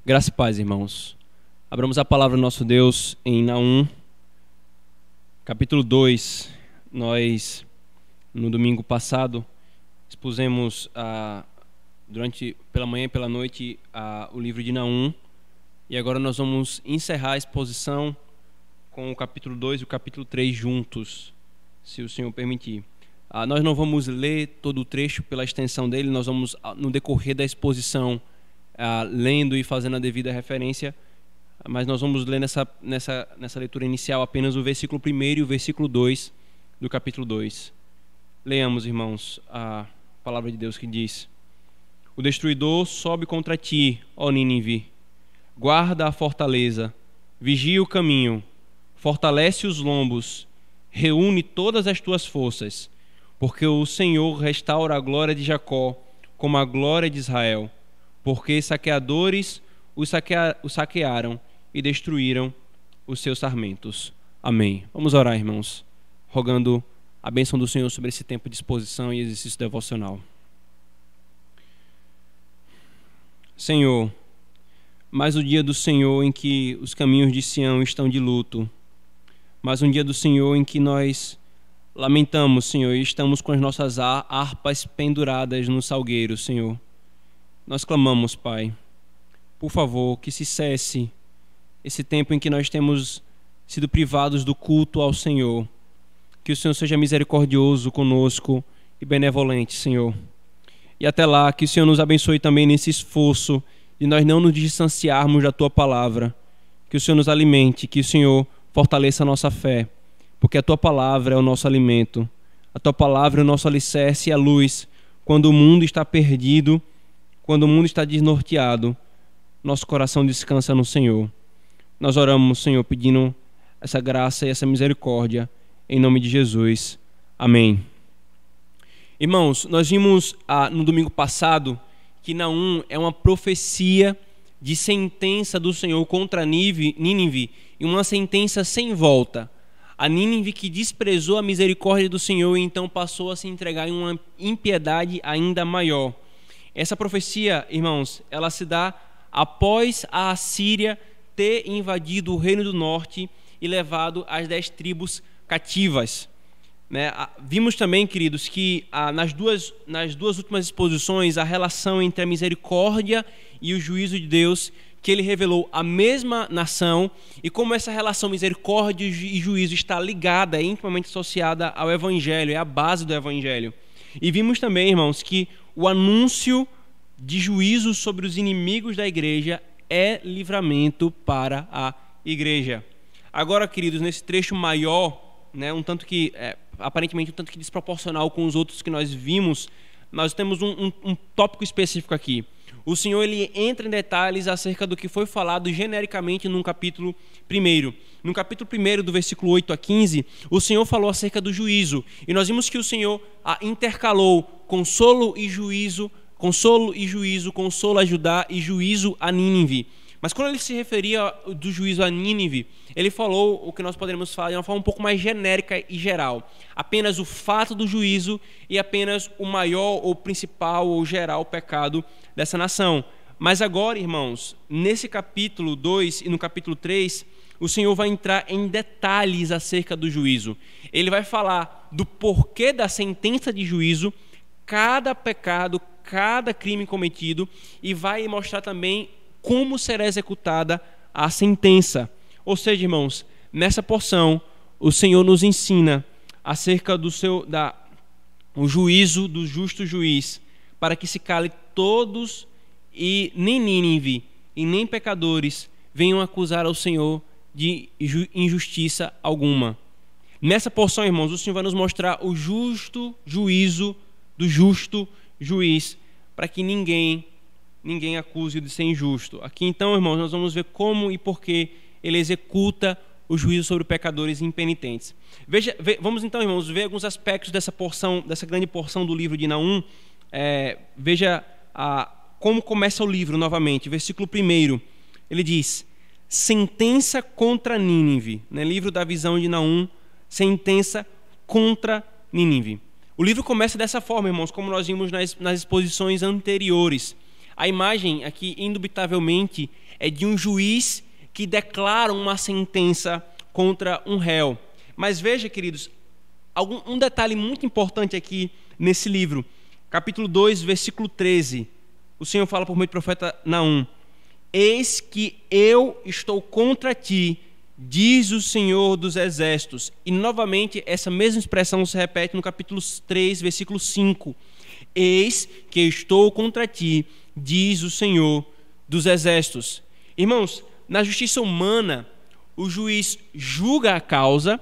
Graça e paz, irmãos. Abramos a palavra do nosso Deus em Naum, capítulo 2. Nós, no domingo passado, expusemos pela manhã e pela noite o livro de Naum. E agora nós vamos encerrar a exposição com o capítulo 2 e o capítulo 3 juntos, se o Senhor permitir. Nós não vamos ler todo o trecho pela extensão dele, nós vamos, no decorrer da exposição, lendo e fazendo a devida referência, mas nós vamos ler nessa leitura inicial apenas o versículo 1 e o versículo 2 do capítulo 2. Leamos, irmãos, a palavra de Deus que diz: O destruidor sobe contra ti, ó Nínive, guarda a fortaleza, vigia o caminho, fortalece os lombos, reúne todas as tuas forças, porque o Senhor restaura a glória de Jacó como a glória de Israel, porque saqueadores os saquearam e destruíram os seus sarmentos. Amém. Vamos orar, irmãos, rogando a bênção do Senhor sobre esse tempo de exposição e exercício devocional. Senhor, mais o dia do Senhor em que os caminhos de Sião estão de luto, mais um dia do Senhor em que nós lamentamos, Senhor, e estamos com as nossas harpas penduradas no salgueiro, Senhor. Nós clamamos, Pai, por favor, que se cesse esse tempo em que nós temos sido privados do culto ao Senhor. Que o Senhor seja misericordioso conosco e benevolente, Senhor. E até lá, que o Senhor nos abençoe também nesse esforço de nós não nos distanciarmos da Tua palavra. Que o Senhor nos alimente, que o Senhor fortaleça a nossa fé, porque a Tua palavra é o nosso alimento. A Tua palavra é o nosso alicerce e a luz. Quando o mundo está perdido, quando o mundo está desnorteado, nosso coração descansa no Senhor. Nós oramos, Senhor, pedindo essa graça e essa misericórdia, em nome de Jesus. Amém. Irmãos, nós vimos no domingo passado que Naum é uma profecia de sentença do Senhor contra Nínive, e uma sentença sem volta. A Nínive que desprezou a misericórdia do Senhor e então passou a se entregar em uma impiedade ainda maior. Essa profecia, irmãos, ela se dá após a Assíria ter invadido o Reino do Norte e levado as 10 tribos cativas. Vimos também, queridos, que nas duas últimas exposições, a relação entre a misericórdia e o juízo de Deus, que ele revelou à mesma nação, e como essa relação misericórdia e juízo está ligada, intimamente associada ao Evangelho, é a base do Evangelho. E vimos também, irmãos, que o anúncio de juízo sobre os inimigos da igreja é livramento para a igreja. Agora, queridos, nesse trecho maior, aparentemente um tanto que desproporcional com os outros que nós vimos, nós temos um tópico específico aqui. O Senhor ele entra em detalhes acerca do que foi falado genericamente no capítulo 1. No capítulo 1, do versículo 8 a 15, o Senhor falou acerca do juízo. E nós vimos que o Senhor intercalou consolo e juízo, consolo a Judá e juízo a Nínive. Mas quando ele se referia do juízo a Nínive, ele falou o que nós poderíamos falar de uma forma um pouco mais genérica e geral. Apenas o fato do juízo e apenas o maior ou principal ou geral pecado dessa nação. Mas agora, irmãos, nesse capítulo 2 e no capítulo 3, o Senhor vai entrar em detalhes acerca do juízo. Ele vai falar do porquê da sentença de juízo, cada pecado, cada crime cometido, e vai mostrar também como será executada a sentença. Ou seja, irmãos, nessa porção, o Senhor nos ensina acerca do o juízo do justo juiz, para que se cale todos e nem Nínive e nem pecadores venham acusar ao Senhor de injustiça alguma. Nessa porção, irmãos, o Senhor vai nos mostrar o justo juízo do justo juiz, para que ninguém acuse de ser injusto. Aqui então, irmãos, nós vamos ver como e por que ele executa o juízo sobre pecadores impenitentes. Vamos então, irmãos, ver alguns aspectos dessa porção, dessa grande porção do livro de Naum. Veja como começa o livro novamente. Versículo 1, ele diz: sentença contra Nínive. Livro da visão de Naum, sentença contra Nínive. O livro começa dessa forma, irmãos, como nós vimos nas exposições anteriores. A imagem aqui, indubitavelmente, é de um juiz que declara uma sentença contra um réu. Mas veja, queridos, um detalhe muito importante aqui nesse livro, capítulo 2, versículo 13. O Senhor fala por meio do profeta Naum: eis que eu estou contra ti, diz o Senhor dos Exércitos. E novamente essa mesma expressão se repete no capítulo 3, versículo 5. Eis que eu estou contra ti, diz o Senhor dos Exércitos. Irmãos, na justiça humana, o juiz julga a causa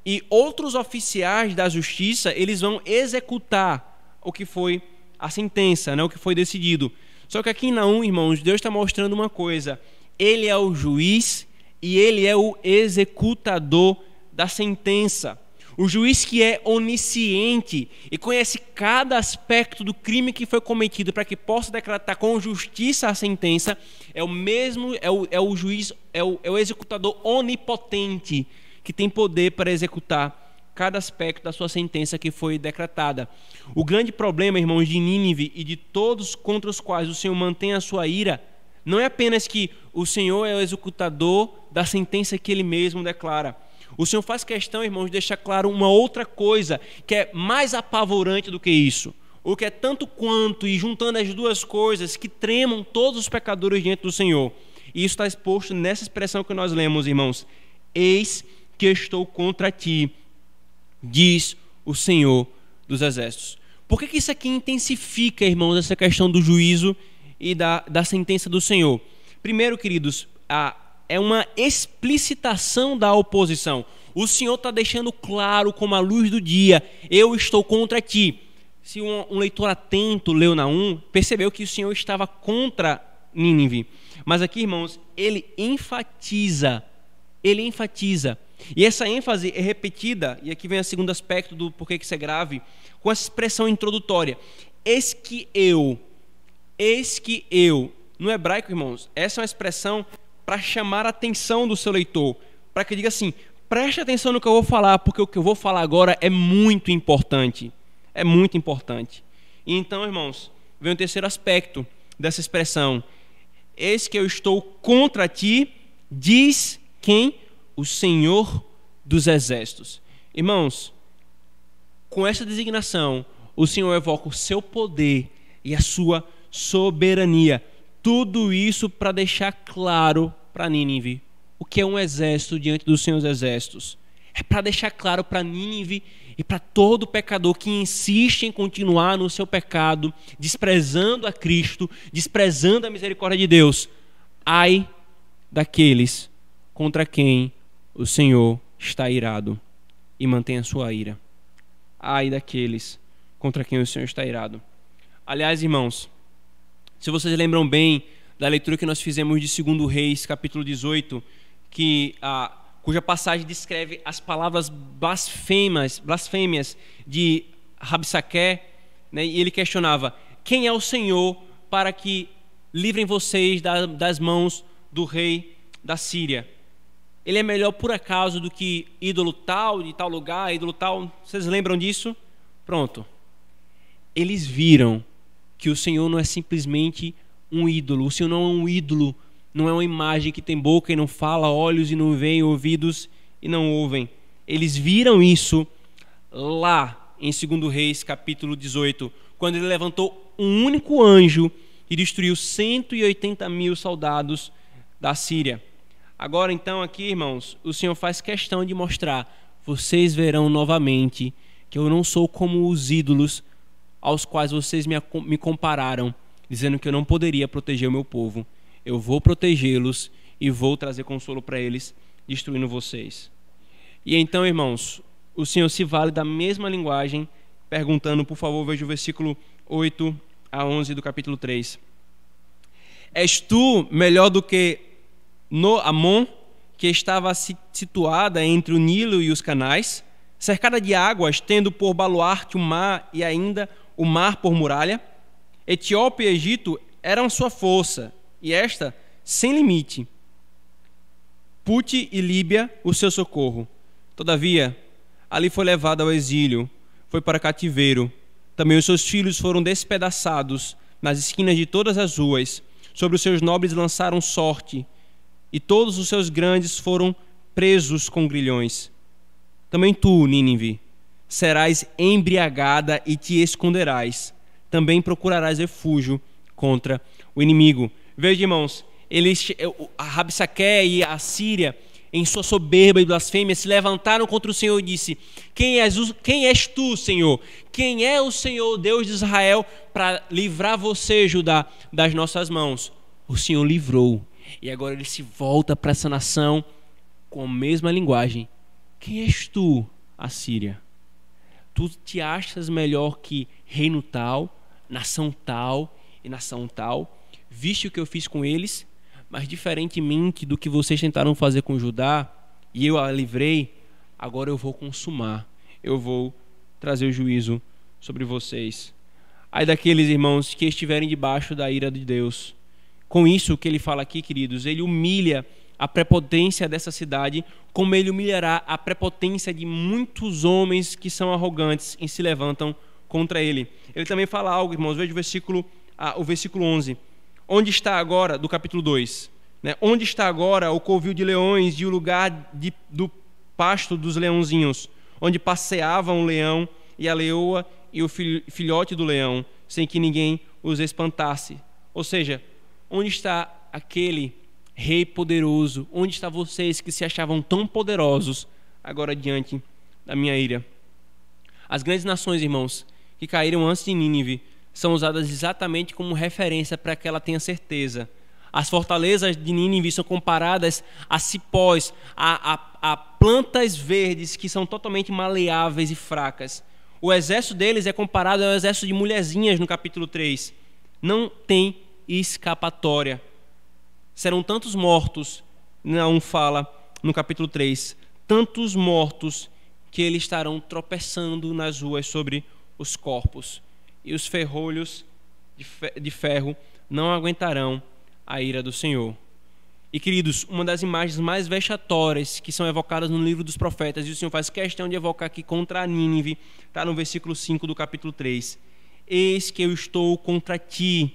e outros oficiais da justiça, eles vão executar o que foi a sentença, né, o que foi decidido. Só que aqui em Naum, irmãos, Deus está mostrando uma coisa: ele é o juiz e ele é o executador da sentença. O juiz que é onisciente e conhece cada aspecto do crime que foi cometido para que possa decretar com justiça a sentença, é o mesmo, é o juiz, é o executador onipotente que tem poder para executar cada aspecto da sua sentença que foi decretada. O grande problema, irmãos, de Nínive e de todos contra os quais o Senhor mantém a sua ira, não é apenas que o Senhor é o executador da sentença que ele mesmo declara. O Senhor faz questão, irmãos, de deixar claro uma outra coisa que é mais apavorante do que isso, o que é tanto quanto, e juntando as duas coisas, que tremam todos os pecadores diante do Senhor. E isso está exposto nessa expressão que nós lemos, irmãos: eis que estou contra ti, diz o Senhor dos Exércitos. Por que isso aqui intensifica, irmãos, essa questão do juízo e da sentença do Senhor? Primeiro, queridos, é uma explicitação da oposição. O Senhor está deixando claro, como a luz do dia: eu estou contra ti. Se um leitor atento leu Naum, percebeu que o Senhor estava contra Nínive. Mas aqui, irmãos, ele enfatiza. E essa ênfase é repetida, e aqui vem o segundo aspecto do porquê que isso é grave, com essa expressão introdutória: eis que eu. No hebraico, irmãos, essa é uma expressão para chamar a atenção do seu leitor, para que diga assim: preste atenção no que eu vou falar, porque o que eu vou falar agora é muito importante. É muito importante. E então, irmãos, vem o terceiro aspecto dessa expressão: eis que eu estou contra ti, diz quem? O Senhor dos Exércitos. Irmãos, com essa designação, o Senhor evoca o seu poder e a sua soberania. Tudo isso para deixar claro para Nínive o que é um exército diante dos seus exércitos. É para deixar claro para Nínive e para todo pecador que insiste em continuar no seu pecado, desprezando a Cristo, desprezando a misericórdia de Deus: ai daqueles contra quem o Senhor está irado e mantém a sua ira. Ai daqueles contra quem o Senhor está irado. Aliás, irmãos, se vocês lembram bem da leitura que nós fizemos de 2 Reis, capítulo 18, cuja passagem descreve as palavras blasfêmias de Rabsaque, né? E ele questionava: quem é o Senhor para que livrem vocês das mãos do rei da Síria? Ele é melhor por acaso do que ídolo tal, de tal lugar, ídolo tal? Vocês lembram disso? Pronto. Eles viram que o Senhor não é simplesmente um ídolo. O Senhor não é um ídolo, não é uma imagem que tem boca e não fala, olhos e não veem, ouvidos e não ouvem. Eles viram isso lá em 2 Reis, capítulo 18, quando ele levantou um único anjo e destruiu 180.000 soldados da Síria. Agora, então, aqui, irmãos, o Senhor faz questão de mostrar: vocês verão novamente que eu não sou como os ídolos aos quais vocês me compararam, dizendo que eu não poderia proteger o meu povo. Eu vou protegê-los e vou trazer consolo para eles, destruindo vocês. E então, irmãos, o Senhor se vale da mesma linguagem, perguntando, por favor, veja o versículo 8 a 11 do capítulo 3. És tu melhor do que Amon, que estava situada entre o Nilo e os canais, cercada de águas, tendo por baluarte o mar e ainda o mar por muralha? Etiópia e Egito eram sua força, e esta sem limite. Pute e Líbia o seu socorro. Todavia, ali foi levado ao exílio, foi para cativeiro. Também os seus filhos foram despedaçados nas esquinas de todas as ruas. Sobre os seus nobres lançaram sorte, e todos os seus grandes foram presos com grilhões. Também tu, Nínive, serás embriagada e te esconderás. Também procurarás refúgio contra o inimigo. Veja, irmãos, a Rabsaque e a Síria, em sua soberba e blasfêmia, se levantaram contra o Senhor e disse: quem és tu, Senhor? Quem é o Senhor, Deus de Israel, para livrar você, Judá, das nossas mãos? O Senhor livrou. E agora ele se volta para essa nação com a mesma linguagem. Quem és tu, Assíria? Tu te achas melhor que reino tal, nação tal e nação tal? Viste o que eu fiz com eles? Mas diferentemente do que vocês tentaram fazer com Judá, e eu a livrei, agora eu vou consumar. Eu vou trazer o juízo sobre vocês. Ai daqueles irmãos que estiverem debaixo da ira de Deus. Com isso que ele fala aqui, queridos, ele humilha a prepotência dessa cidade, como ele humilhará a prepotência de muitos homens que são arrogantes e se levantam contra ele. Ele também fala algo, irmãos, veja o versículo 11. Onde está agora, do capítulo 2, né? Onde está agora o covil de leões e o lugar do pasto dos leãozinhos, onde passeavam o leão e a leoa e o filhote do leão, sem que ninguém os espantasse? Ou seja, onde está aquele rei poderoso? Onde estão vocês que se achavam tão poderosos agora diante da minha ira? As grandes nações, irmãos, que caíram antes de Nínive, são usadas exatamente como referência para que ela tenha certeza. As fortalezas de Nínive são comparadas a cipós, a plantas verdes que são totalmente maleáveis e fracas. O exército deles é comparado ao exército de mulherzinhas no capítulo 3. Não tem escapatória. Serão tantos mortos, Naum fala no capítulo 3, tantos mortos que eles estarão tropeçando nas ruas sobre os corpos. E os ferrolhos de ferro não aguentarão a ira do Senhor. E, queridos, uma das imagens mais vexatórias que são evocadas no livro dos profetas, e o Senhor faz questão de evocar aqui contra a Nínive, está no versículo 5 do capítulo 3. Eis que eu estou contra ti,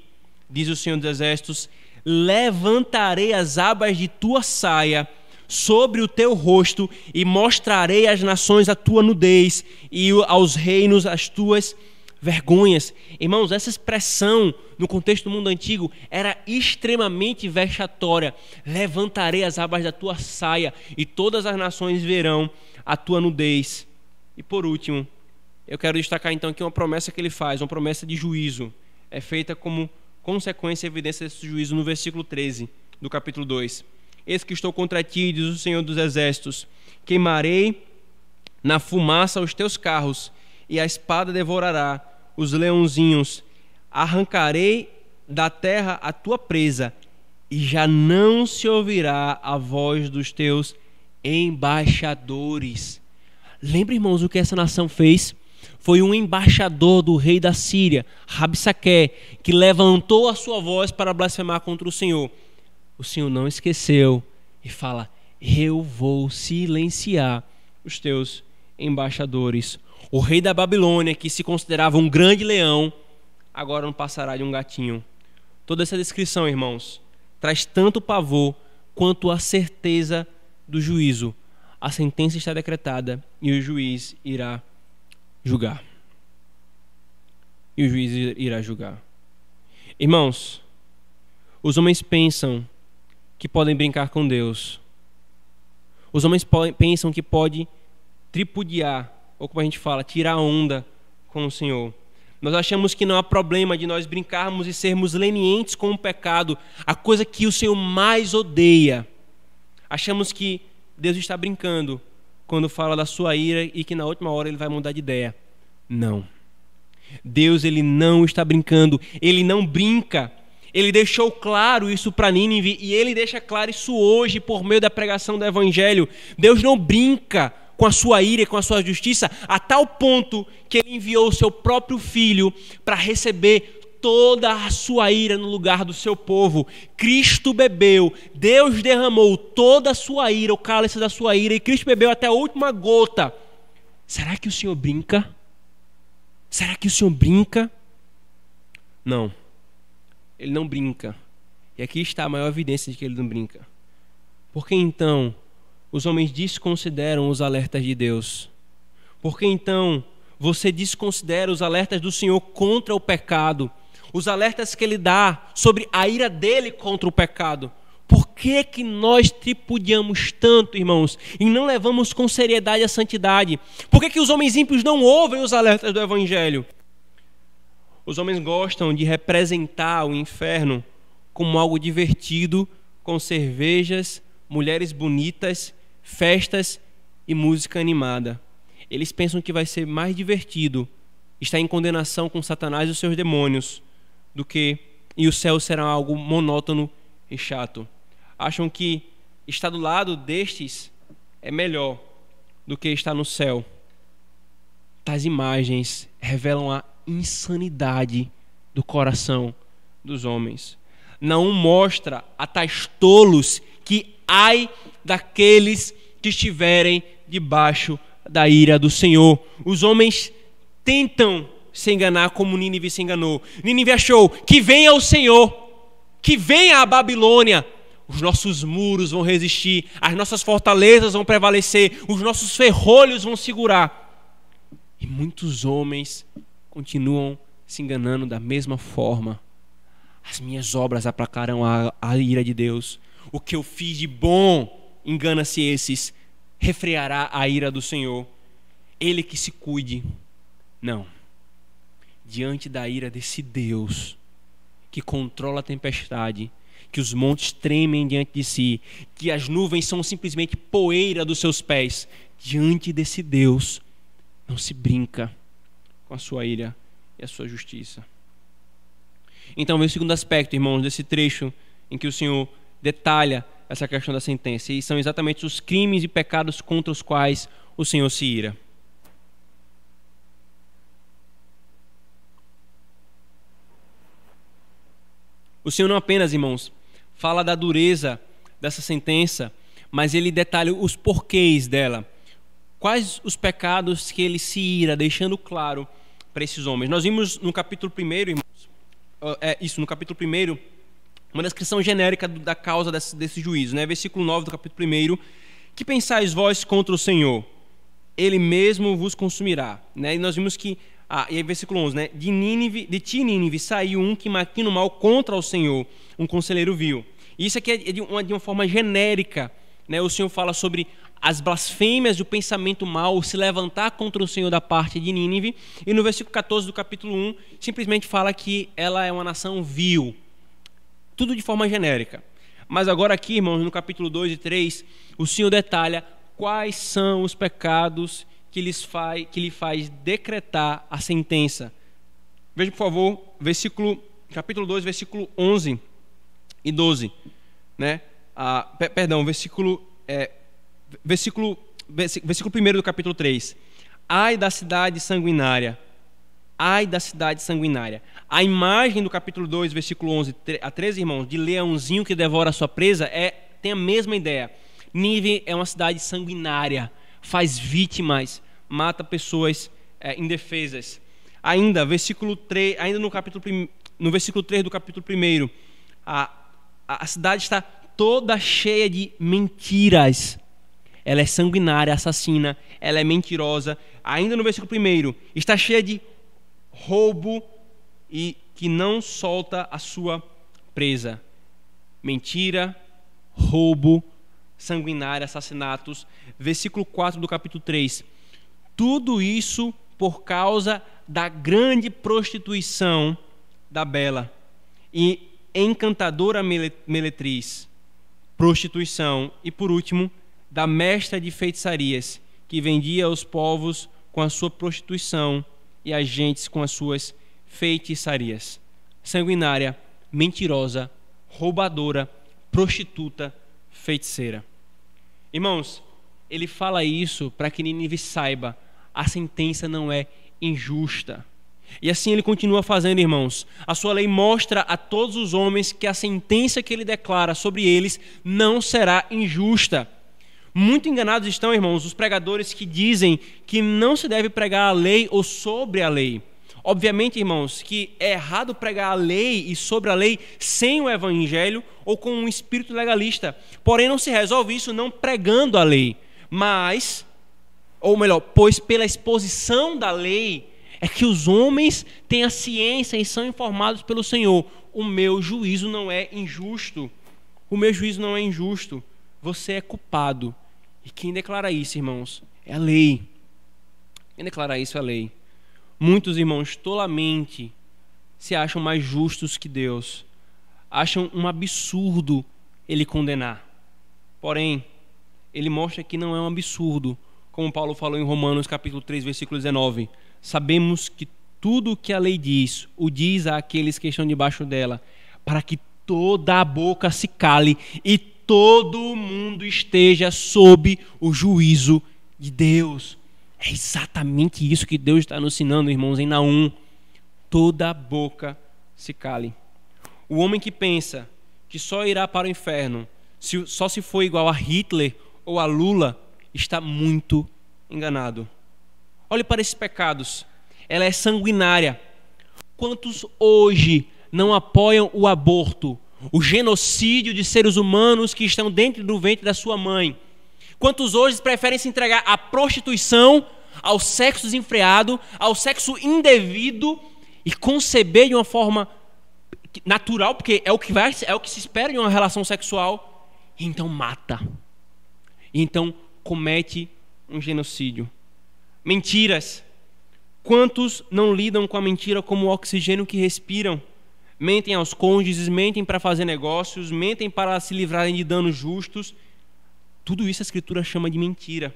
diz o Senhor dos Exércitos, levantarei as abas de tua saia sobre o teu rosto e mostrarei às nações a tua nudez e aos reinos as tuas vergonhas. Irmãos, essa expressão no contexto do mundo antigo era extremamente vexatória. Levantarei as abas da tua saia e todas as nações verão a tua nudez. E por último, eu quero destacar então aqui uma promessa que ele faz, uma promessa de juízo. É feita como consequência e evidência desse juízo no versículo 13 do capítulo 2. Eis que estou contra ti, diz o Senhor dos Exércitos, queimarei na fumaça os teus carros e a espada devorará os leãozinhos, arrancarei da terra a tua presa, e já não se ouvirá a voz dos teus embaixadores. Lembra, irmãos, o que essa nação fez? Foi um embaixador do rei da Síria, Rabsaque, que levantou a sua voz para blasfemar contra o Senhor. O Senhor não esqueceu e fala: eu vou silenciar os teus embaixadores. O rei da Babilônia, que se considerava um grande leão, agora não passará de um gatinho. Toda essa descrição, irmãos, traz tanto pavor quanto a certeza do juízo. A sentença está decretada e o juiz irá julgar. E o juiz irá julgar. Irmãos, os homens pensam que podem brincar com Deus. Os homens pensam que pode tripudiar, ou como a gente fala, tirar onda com o Senhor. Nós achamos que não há problema de nós brincarmos e sermos lenientes com o pecado, a coisa que o Senhor mais odeia. Achamos que Deus está brincando quando fala da sua ira e que na última hora ele vai mudar de ideia. Não. Deus, ele não está brincando, ele não brinca. Ele deixou claro isso para Nínive e ele deixa claro isso hoje por meio da pregação do Evangelho. Deus não brinca com a sua ira e com a sua justiça, a tal ponto que ele enviou o seu próprio filho para receber toda a sua ira no lugar do seu povo. Cristo bebeu, Deus derramou toda a sua ira, o cálice da sua ira, e Cristo bebeu até a última gota. Será que o Senhor brinca? Será que o Senhor brinca? Não, ele não brinca. E aqui está a maior evidência de que ele não brinca. Por que então os homens desconsideram os alertas de Deus? Por que então você desconsidera os alertas do Senhor contra o pecado? Os alertas que Ele dá sobre a ira dEle contra o pecado? Por que nós tripudiamos tanto, irmãos, e não levamos com seriedade a santidade? Por que os homens ímpios não ouvem os alertas do Evangelho? Os homens gostam de representar o inferno como algo divertido, com cervejas, mulheres bonitas, festas e música animada. Eles pensam que vai ser mais divertido estar em condenação com Satanás e os seus demônios e o céu será algo monótono e chato. Acham que estar do lado destes é melhor do que estar no céu. Tais imagens revelam a insanidade do coração dos homens. Naum mostra a tais tolos que ai daqueles que estiverem debaixo da ira do Senhor. Os homens tentam se enganar como Nínive se enganou. Nínive achou que venha o Senhor, que venha a Babilônia, os nossos muros vão resistir, as nossas fortalezas vão prevalecer, os nossos ferrolhos vão segurar. E muitos homens continuam se enganando da mesma forma. As minhas obras aplacarão a ira de Deus. O que eu fiz de bom, engana-se esses, refreará a ira do Senhor. Ele que se cuide. Não. Diante da ira desse Deus que controla a tempestade, que os montes tremem diante de si, que as nuvens são simplesmente poeira dos seus pés, diante desse Deus não se brinca com a sua ira e a sua justiça. Então vem o segundo aspecto, irmãos, desse trecho em que o Senhor detalha essa questão da sentença, e são exatamente os crimes e pecados contra os quais o Senhor se ira. O Senhor não apenas, irmãos, fala da dureza dessa sentença, mas ele detalha os porquês dela. Quais os pecados que ele se ira, deixando claro para esses homens. Nós vimos no capítulo 1, irmãos, no capítulo 1, uma descrição genérica da causa desse juízo, né? Versículo 9 do capítulo 1, que pensais vós contra o Senhor? Ele mesmo vos consumirá, né? E nós vimos que, e aí versículo 11, né? De ti, Nínive, saiu um que maquina o mal contra o Senhor, um conselheiro vil. E isso aqui é de uma forma genérica, né? O Senhor fala sobre as blasfêmias do pensamento mau se levantar contra o Senhor da parte de Nínive, e no versículo 14 do capítulo 1 simplesmente fala que ela é uma nação vil. Tudo de forma genérica. Mas agora aqui, irmãos, no capítulo 2 e 3, o Senhor detalha quais são os pecados que lhe faz decretar a sentença. Veja, por favor, capítulo 2, versículo 11 e 12. Né? Versículo 1 do capítulo 3. Ai da cidade sanguinária. Ai da cidade sanguinária. A imagem do capítulo 2, versículo 11 a 13, irmãos, de leãozinho que devora a sua presa, tem a mesma ideia. Nínive é uma cidade sanguinária, faz vítimas, mata pessoas indefesas. Ainda, versículo 3, no versículo 3 do capítulo 1, a cidade está toda cheia de mentiras. Ela é sanguinária, assassina, ela é mentirosa. Ainda no versículo 1, está cheia de roubo e que não solta a sua presa. Mentira, roubo, sanguinária, assassinatos. Versículo 4 do capítulo 3. Tudo isso por causa da grande prostituição da bela e encantadora meretriz. Prostituição. E por último, da mestra de feitiçarias, que vendia aos povos com a sua prostituição e as gentes com as suas feitiçarias. Sanguinária, mentirosa, roubadora, prostituta, feiticeira. Irmãos, ele fala isso para que Nínive saiba, a sentença não é injusta. E assim ele continua fazendo, irmãos. A sua lei mostra a todos os homens que a sentença que ele declara sobre eles não será injusta. Muito enganados estão, irmãos, os pregadores que dizem que não se deve pregar a lei ou sobre a lei. Obviamente, irmãos, que é errado pregar a lei e sobre a lei sem o evangelho ou com um espírito legalista. Porém, não se resolve isso não pregando a lei, mas, ou melhor, pois pela exposição da lei é que os homens têm a ciência e são informados pelo Senhor. O meu juízo não é injusto. O meu juízo não é injusto. Você é culpado. E quem declara isso, irmãos, é a lei. Quem declara isso é a lei. Muitos irmãos tolamente se acham mais justos que Deus. Acham um absurdo ele condenar. Porém, ele mostra que não é um absurdo, como Paulo falou em Romanos capítulo 3, versículo 19. Sabemos que tudo o que a lei diz, o diz àqueles que estão debaixo dela, para que toda a boca se cale e todo mundo esteja sob o juízo de Deus. É exatamente isso que Deus está nos ensinando, irmãos, em Naum. Toda a boca se cale. O homem que pensa que só irá para o inferno só se for igual a Hitler ou a Lula, está muito enganado. Olhe para esses pecados. Ela é sanguinária. Quantos hoje não apoiam o aborto, o genocídio de seres humanos que estão dentro do ventre da sua mãe? Quantos hoje preferem se entregar à prostituição, ao sexo desenfreado, ao sexo indevido e conceber de uma forma natural, porque é o que se espera de uma relação sexual, e então mata. E então comete um genocídio. Mentiras. Quantos não lidam com a mentira como o oxigênio que respiram? Mentem aos cônjuges, mentem para fazer negócios, mentem para se livrarem de danos justos. Tudo isso a Escritura chama de mentira.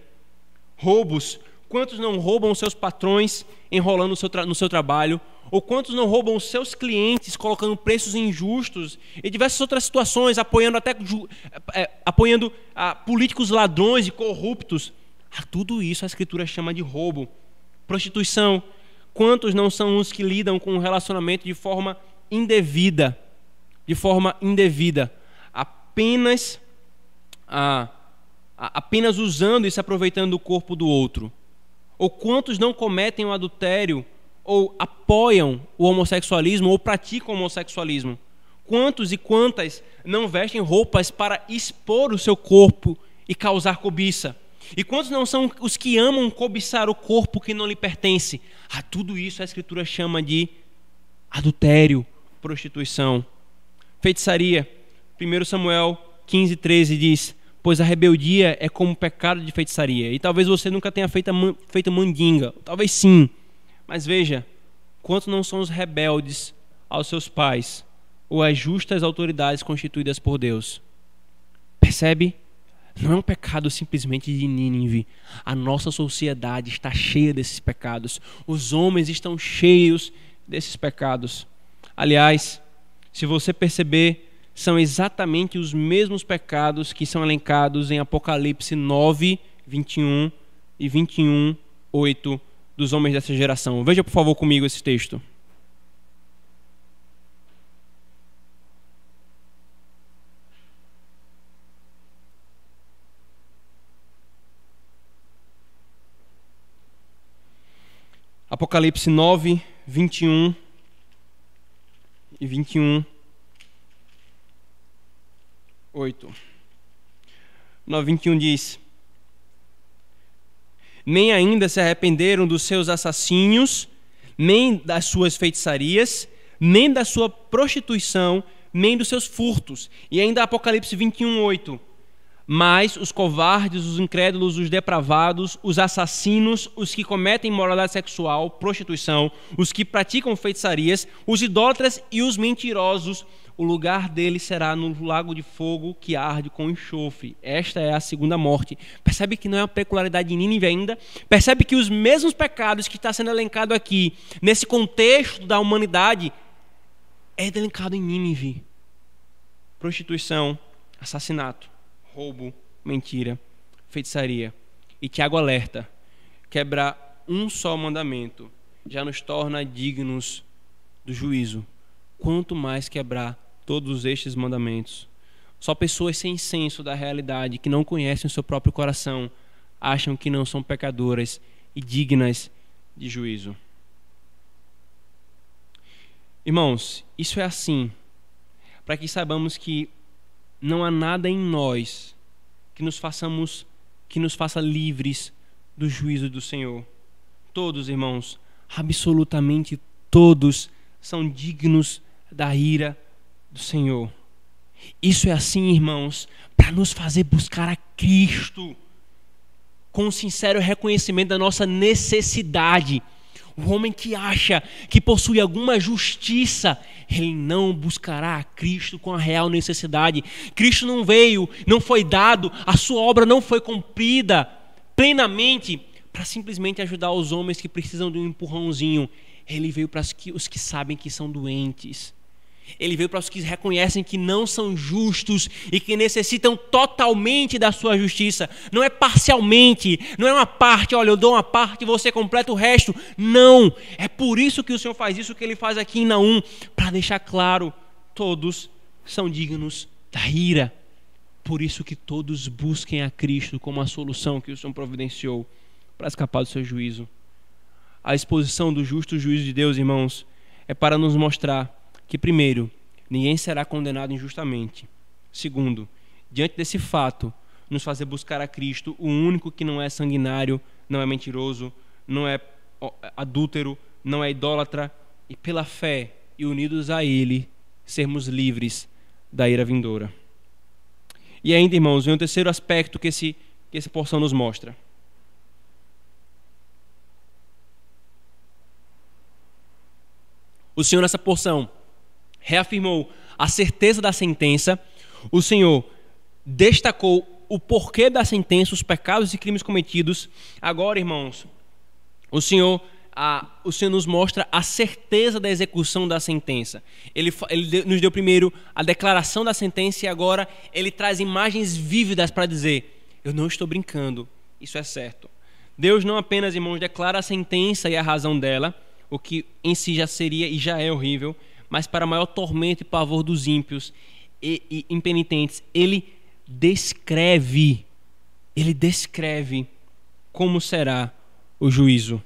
Roubos. Quantos não roubam os seus patrões enrolando no seu trabalho? Ou quantos não roubam os seus clientes colocando preços injustos e diversas outras situações, apoiando políticos ladrões e corruptos? Tudo isso a Escritura chama de roubo. Prostituição. Quantos não são os que lidam com o relacionamento de forma indevida? De forma indevida. Apenas usando e se aproveitando do corpo do outro. Ou quantos não cometem o adultério ou apoiam o homossexualismo ou praticam o homossexualismo? Quantos e quantas não vestem roupas para expor o seu corpo e causar cobiça? E quantos não são os que amam cobiçar o corpo que não lhe pertence? Tudo isso a Escritura chama de adultério, prostituição. Feitiçaria. 1 Samuel 15:13 diz: pois a rebeldia é como pecado de feitiçaria. E talvez você nunca tenha feito mandinga. Talvez sim. Mas veja, quantos não são os rebeldes aos seus pais ou às justas autoridades constituídas por Deus? Percebe? Não é um pecado simplesmente de Nínive. A nossa sociedade está cheia desses pecados. Os homens estão cheios desses pecados. Aliás, se você perceber, são exatamente os mesmos pecados que são elencados em Apocalipse 9, 21 e 21, 8 dos homens dessa geração. Veja, por favor, comigo esse texto. Apocalipse 9, 21 e 21, 8. 9, 21 diz: nem ainda se arrependeram dos seus assassínios, nem das suas feitiçarias, nem da sua prostituição, nem dos seus furtos. E ainda Apocalipse 21, 8. Mas os covardes, os incrédulos, os depravados, os assassinos, os que cometem imoralidade sexual, prostituição, os que praticam feitiçarias, os idólatras e os mentirosos, o lugar deles será no lago de fogo que arde com enxofre. Esta é a segunda morte. Percebe que não é uma peculiaridade de Nínive ainda? Percebe que os mesmos pecados que está sendo elencado aqui, nesse contexto da humanidade, é elencado em Nínive. Prostituição, assassinato, roubo, mentira, feitiçaria. E Tiago alerta: quebrar um só mandamento já nos torna dignos do juízo. Quanto mais quebrar todos estes mandamentos. Só pessoas sem senso da realidade, que não conhecem o seu próprio coração, acham que não são pecadoras e dignas de juízo. Irmãos, isso é assim, para que saibamos que não há nada em nós que nos faça livres do juízo do Senhor. Todos, irmãos, absolutamente todos são dignos da ira do Senhor. Isso é assim, irmãos, para nos fazer buscar a Cristo com um sincero reconhecimento da nossa necessidade. O homem que acha que possui alguma justiça, ele não buscará a Cristo com a real necessidade. Cristo não veio, não foi dado, a sua obra não foi cumprida plenamente para simplesmente ajudar os homens que precisam de um empurrãozinho. Ele veio para os que sabem que são doentes. Ele veio para os que reconhecem que não são justos e que necessitam totalmente da sua justiça. Não é parcialmente, não é uma parte, olha, eu dou uma parte e você completa o resto. Não, é por isso que o Senhor faz isso que Ele faz aqui em Naum, para deixar claro, todos são dignos da ira. Por isso que todos busquem a Cristo como a solução que o Senhor providenciou para escapar do seu juízo. A exposição do justo juízo de Deus, irmãos, é para nos mostrar que, primeiro, ninguém será condenado injustamente. Segundo, diante desse fato, nos fazer buscar a Cristo, o único que não é sanguinário, não é mentiroso, não é adúltero, não é idólatra, e pela fé e unidos a Ele, sermos livres da ira vindoura. E ainda, irmãos, vem um terceiro aspecto que essa porção nos mostra. O Senhor, nessa porção, reafirmou a certeza da sentença. O Senhor destacou o porquê da sentença, os pecados e crimes cometidos. Agora, irmãos, o Senhor nos mostra a certeza da execução da sentença. Ele nos deu primeiro a declaração da sentença e agora Ele traz imagens vívidas para dizer: eu não estou brincando, isso é certo. Deus não apenas, irmãos, declara a sentença e a razão dela, o que em si já seria e já é horrível, mas para maior tormento e pavor dos ímpios e impenitentes, Ele descreve como será o juízo.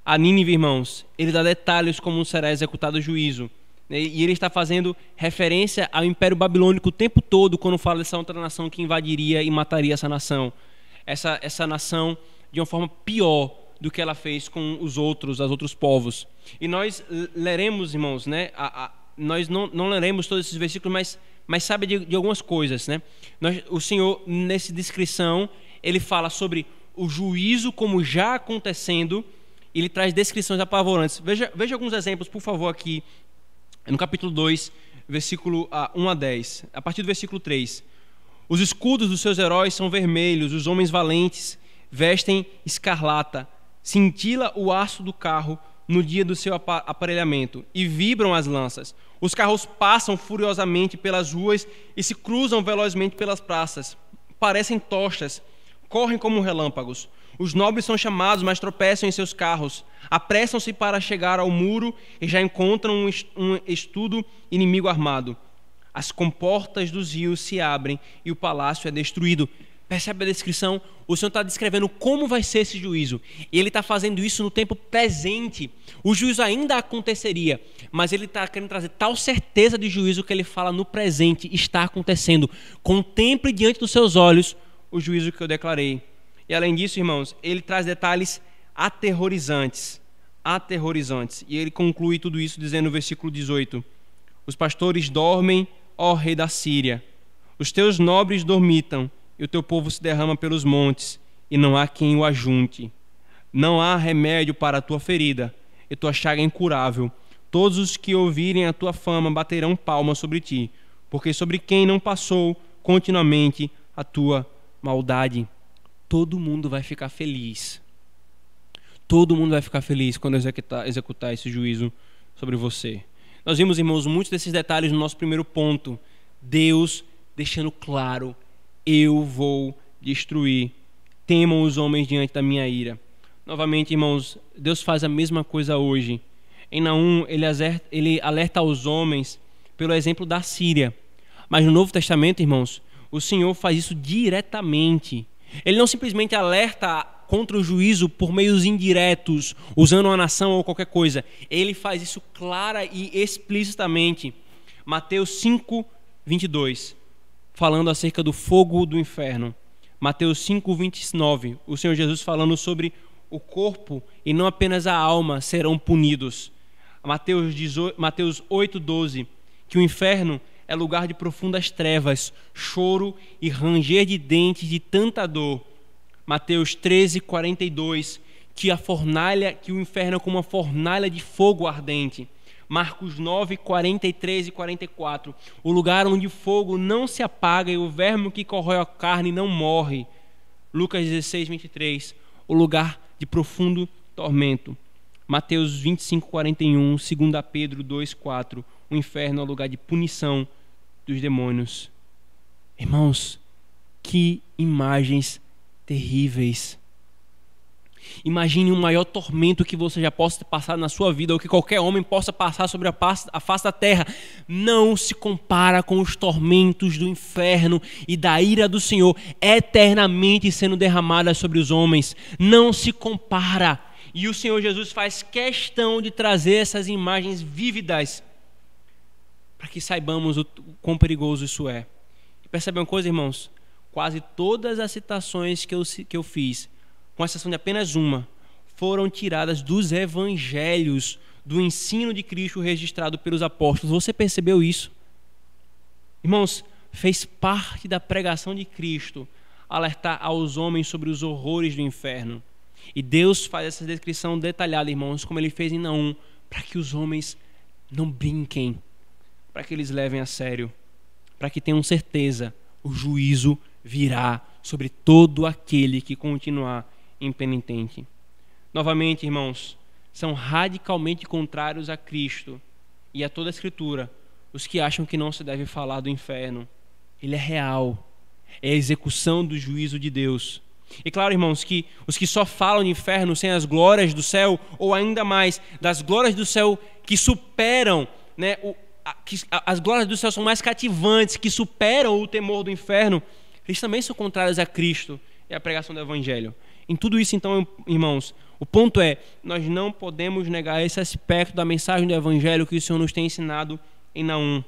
A Nínive, irmãos, Ele dá detalhes como será executado o juízo. E Ele está fazendo referência ao Império Babilônico o tempo todo, quando fala dessa outra nação que invadiria e mataria essa nação. Essa nação de uma forma pior do que ela fez com os outros povos. E nós leremos, irmãos, né? Nós não leremos todos esses versículos, mas sabe de algumas coisas, né? O Senhor, nessa descrição, Ele fala sobre o juízo como já acontecendo. Ele traz descrições apavorantes. Veja alguns exemplos, por favor, aqui no capítulo 2, versículo 1 a 10. A partir do versículo 3. Os escudos dos seus heróis são vermelhos, os homens valentes vestem escarlata. Cintila o aço do carro no dia do seu aparelhamento e vibram as lanças. Os carros passam furiosamente pelas ruas e se cruzam velozmente pelas praças. Parecem tochas, correm como relâmpagos. Os nobres são chamados, mas tropeçam em seus carros. Apressam-se para chegar ao muro e já encontram um estudo inimigo armado. As comportas dos rios se abrem e o palácio é destruído. Percebe a descrição? O Senhor está descrevendo como vai ser esse juízo. E Ele está fazendo isso no tempo presente. O juízo ainda aconteceria, mas Ele está querendo trazer tal certeza de juízo que Ele fala no presente está acontecendo. Contemple diante dos seus olhos o juízo que eu declarei. E além disso, irmãos, Ele traz detalhes aterrorizantes. E Ele conclui tudo isso dizendo no versículo 18: os pastores dormem, ó rei da Síria. Os teus nobres dormitam, e o teu povo se derrama pelos montes, e não há quem o ajunte. Não há remédio para a tua ferida, e tua chaga é incurável. Todos os que ouvirem a tua fama baterão palmas sobre ti, porque sobre quem não passou continuamente a tua maldade. Todo mundo vai ficar feliz. Todo mundo vai ficar feliz quando executar esse juízo sobre você. Nós vimos, irmãos, muitos desses detalhes no nosso primeiro ponto. Deus deixando claro: eu vou destruir. Temam os homens diante da minha ira. Novamente, irmãos, Deus faz a mesma coisa hoje. Em Naum, ele alerta aos homens pelo exemplo da Síria. Mas no Novo Testamento, irmãos, o Senhor faz isso diretamente. Ele não simplesmente alerta contra o juízo por meios indiretos, usando uma nação ou qualquer coisa. Ele faz isso clara e explicitamente. Mateus 5, 22, falando acerca do fogo do inferno. Mateus 5, 29, o Senhor Jesus falando sobre o corpo e não apenas a alma serão punidos. Mateus 8, 12, que o inferno é lugar de profundas trevas, choro e ranger de dentes de tanta dor. Mateus 13, 42, que o inferno é como uma fornalha de fogo ardente. Marcos 9, 43 e 44, o lugar onde o fogo não se apaga e o verme que corrói a carne não morre. Lucas 16, 23, o lugar de profundo tormento. Mateus 25, 41, 2 Pedro 2, 4, o inferno é o lugar de punição dos demônios. Irmãos, que imagens terríveis. Imagine o maior tormento que você já possa passar na sua vida, ou que qualquer homem possa passar sobre a face da terra. Não se compara com os tormentos do inferno e da ira do Senhor eternamente sendo derramada sobre os homens. Não se compara. E o Senhor Jesus faz questão de trazer essas imagens vívidas para que saibamos o quão perigoso isso é. E percebe uma coisa, irmãos? Quase todas as citações que eu fiz, com exceção de apenas uma, foram tiradas dos evangelhos, do ensino de Cristo registrado pelos apóstolos. Você percebeu isso? Irmãos, fez parte da pregação de Cristo alertar aos homens sobre os horrores do inferno. E Deus faz essa descrição detalhada, irmãos, como ele fez em Naum, para que os homens não brinquem, para que eles levem a sério, para que tenham certeza, o juízo virá sobre todo aquele que continuar impenitente. Novamente, irmãos, são radicalmente contrários a Cristo e a toda a Escritura os que acham que não se deve falar do inferno. Ele é real, é a execução do juízo de Deus. E claro, irmãos, que os que só falam de inferno sem as glórias do céu, ou ainda mais, das glórias do céu que superam, né, as glórias do céu são mais cativantes, que superam o temor do inferno, eles também são contrários a Cristo e à pregação do Evangelho. Em tudo isso, então, irmãos, o ponto é, nós não podemos negar esse aspecto da mensagem do Evangelho que o Senhor nos tem ensinado em Naum.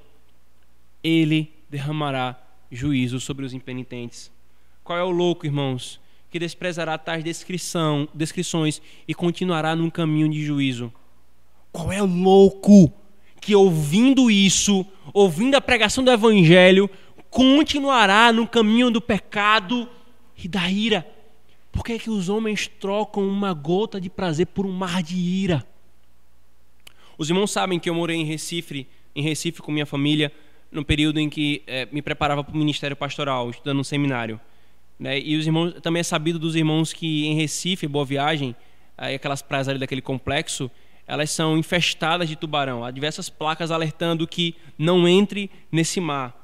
Ele derramará juízo sobre os impenitentes. Qual é o louco, irmãos, que desprezará tais descrições e continuará num caminho de juízo? Qual é o louco que, ouvindo isso, ouvindo a pregação do Evangelho, continuará no caminho do pecado e da ira? Por que é que os homens trocam uma gota de prazer por um mar de ira? Os irmãos sabem que eu morei em Recife com minha família, no período em que me preparava para o ministério pastoral, estudando no seminário. Né? E os irmãos, também é sabido dos irmãos que em Recife, Boa Viagem, aquelas praias ali daquele complexo, elas são infestadas de tubarão. Há diversas placas alertando que não entre nesse mar.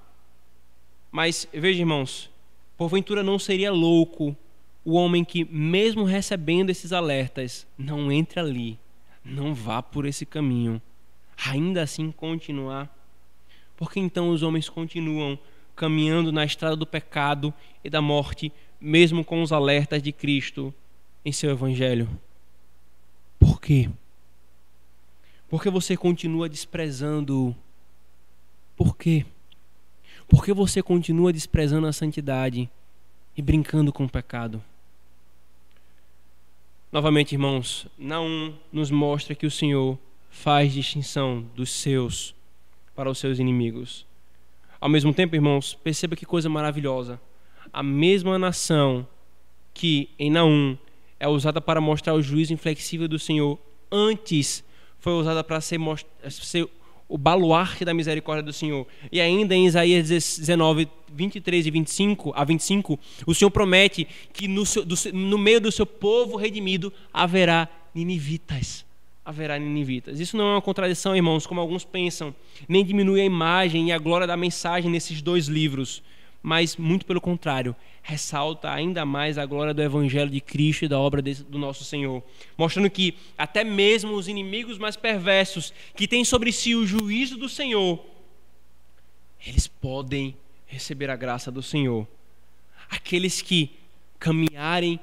Mas, veja, irmãos, porventura não seria louco o homem que, mesmo recebendo esses alertas, não entre ali, não vá por esse caminho, ainda assim continuar? Porque então os homens continuam caminhando na estrada do pecado e da morte, mesmo com os alertas de Cristo em seu Evangelho? Por quê? Porque você continua desprezando. Por quê? Porque você continua desprezando a santidade e brincando com o pecado. Novamente, irmãos, Naum nos mostra que o Senhor faz distinção dos seus para os seus inimigos. Ao mesmo tempo, irmãos, perceba que coisa maravilhosa. A mesma nação que em Naum é usada para mostrar o juízo inflexível do Senhor, antes foi usada para ser o baluarte da misericórdia do Senhor. E ainda em Isaías 19, 23 e 25, o Senhor promete que no meio do seu povo redimido haverá ninivitas. Isso não é uma contradição, irmãos, como alguns pensam, nem diminui a imagem e a glória da mensagem nesses dois livros, mas muito pelo contrário, ressalta ainda mais a glória do Evangelho de Cristo e da obra do nosso Senhor, mostrando que até mesmo os inimigos mais perversos, que têm sobre si o juízo do Senhor, eles podem receber a graça do Senhor. Aqueles que caminharem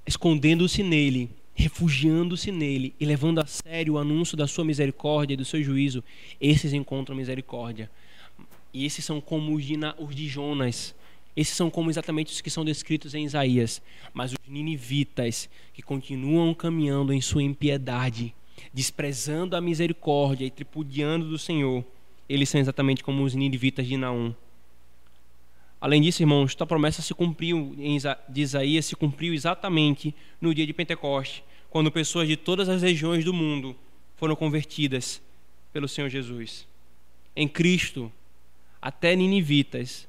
escondendo-se nele, refugiando-se nele e levando a sério o anúncio da sua misericórdia e do seu juízo, esses encontram misericórdia. E esses são como os de Jonas. Esses são como exatamente os que são descritos em Isaías. Mas os ninivitas, que continuam caminhando em sua impiedade, desprezando a misericórdia e tripudiando do Senhor, eles são exatamente como os ninivitas de Naum. Além disso, irmãos, tua promessa se cumpriu de Isaías, se cumpriu exatamente no dia de Pentecoste, quando pessoas de todas as regiões do mundo foram convertidas pelo Senhor Jesus. Em Cristo, até ninivitas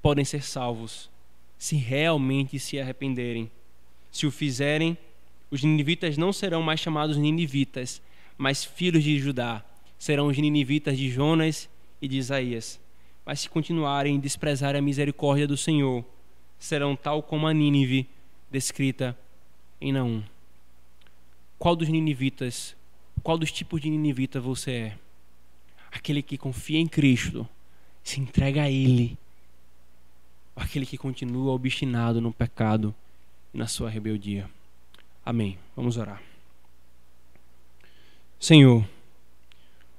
podem ser salvos, se realmente se arrependerem. Se o fizerem, os ninivitas não serão mais chamados ninivitas, mas filhos de Judá. Serão os ninivitas de Jonas e de Isaías. Mas se continuarem a desprezar a misericórdia do Senhor, serão tal como a Nínive descrita em Naum. Qual dos ninivitas, qual dos tipos de ninivita você é? Aquele que confia em Cristo, se entrega a Ele, ou aquele que continua obstinado no pecado e na sua rebeldia? Amém. Vamos orar. Senhor,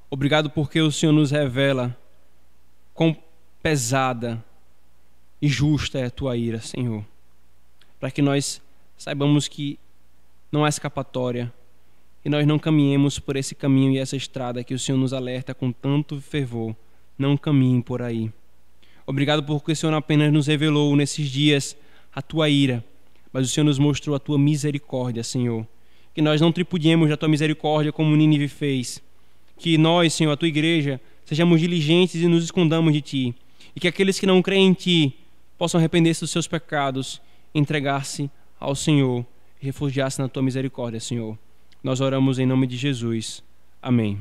obrigado porque o Senhor nos revela quão pesada e justa é a tua ira, Senhor, para que nós saibamos que não há escapatória e nós não caminhemos por esse caminho e essa estrada que o Senhor nos alerta com tanto fervor. Não caminhem por aí. Obrigado porque o Senhor não apenas nos revelou nesses dias a tua ira, mas o Senhor nos mostrou a tua misericórdia, Senhor. Que nós não tripudiemos da tua misericórdia como Nínive fez. Que nós, Senhor, a tua igreja, sejamos diligentes e nos escondamos de ti. E que aqueles que não creem em ti possam arrepender-se dos seus pecados, entregar-se ao Senhor e refugiar-se na tua misericórdia, Senhor. Nós oramos em nome de Jesus. Amém.